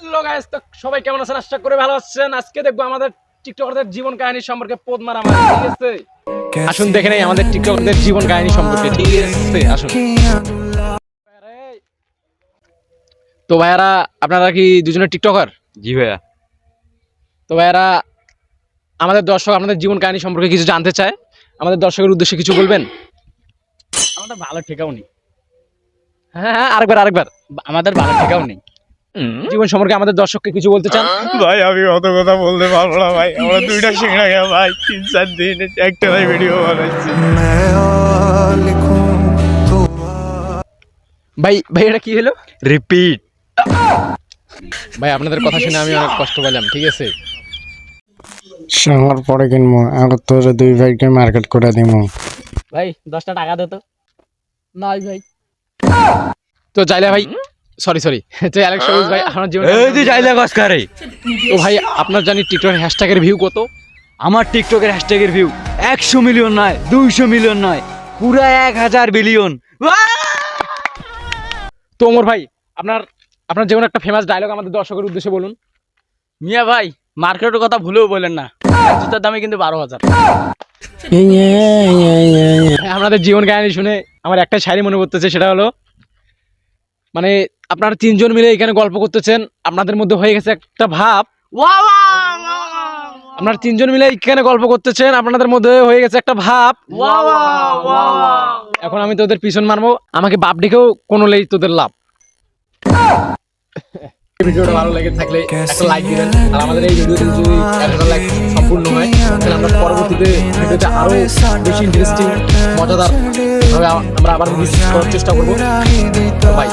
Hello guys, তো সবাই কেমন আছেন? আশা করি ভালো আছেন। আজকে দেখবো আমাদের টিকটকারদের জীবন কাহিনী সম্পর্কে পোদ মারামারি, ঠিক আছে? আসুন দেখে নেই আমাদের টিকটকারদের জীবন কাহিনী সম্পর্কে, ঠিক আছে? আসুন। তো ভাইয়ারা, আপনারা কি দুজনে টিকটকার? জি ভাইয়া। তো ভাইয়ারা, আমাদের দর্শক আপনাদের জীবন কাহিনী সম্পর্কে কিছু জানতে চায়, আমাদের দর্শকের উদ্দেশ্যে কিছু বলবেন? আমাদের ভালো ঠিকাও নেই। হ্যাঁ হ্যাঁ, আরেকবার। আমাদের ভালো ঠিকাও নেই। জীবন সম্পর্কে আমাদের দর্শককে কিছু বলতে চান? ভাই আমি অত কথা বলতে পারবো না ভাই, আমরা দুইটা সিংড়া গেল ভাই, 3-4 দিন একটা ভিডিও বানাইছি। ভাই ভাই এটা কি হলো? রিপিট। ভাই আপনাদের কথা শুনে আমি অনেক কষ্ট পেলাম, ঠিক আছে? আমার পরে কিনবো আর তোর দুই ভাইকে মার্কেট করে দিব। ভাই 10টা টাকা দে তো। নাই ভাই। তো জাইলা ভাই, সরি তো অ্যালেক্স সবুজ ভাই, আপনার জীবন এই তুই যাইলে কসকারে। তো ভাই আপনার জানি টিকটকের হ্যাশট্যাগের ভিউ কত? আমার টিকটকের হ্যাশট্যাগের ভিউ 100 মিলিয়ন নয়, 200 মিলিয়ন নয়, পুরা 1000 বিলিয়ন। তো ওমর ভাই, আপনার যেমন একটা ফেমাস ডায়লগ আমাদের দর্শকের উদ্দেশ্যে বলুন। মিয়া ভাই, মার্কেটের কথা ভুলেও বলেন না, জুতার দামে কিন্তু 12,000। আপনাদের জীবন কাহিনী শুনে আমার একটা শায়রি মনে করতেছে, সেটা হলো মানে আপনারা তিনজন মিলে এখানে গল্প করতেছেন, আপনাদের মধ্যে হয়ে গেছে একটা ভাব। আপনারা তিনজন মিলে এখানে গল্প করতেছেন, আপনাদের মধ্যে হয়ে গেছে একটা ভাব। এখন আমি তোদের পিছন মারবো, আমাকে বাপ ডেকেও কোনো লেই তোদের লাভ। ভিডিওটা ভালো লেগে থাকলে একটা লাইক দিবেন, আর আমাদের এই ভিডিওতে যদি 1000 লাইক সম্পূর্ণ হয় তাহলে আমরা পরবর্তীতে ভিডিওতে আরো বেশি ইন্টারেস্টিং মজাদার ভাবে আমরা আবার করার চেষ্টা করবো। বাই।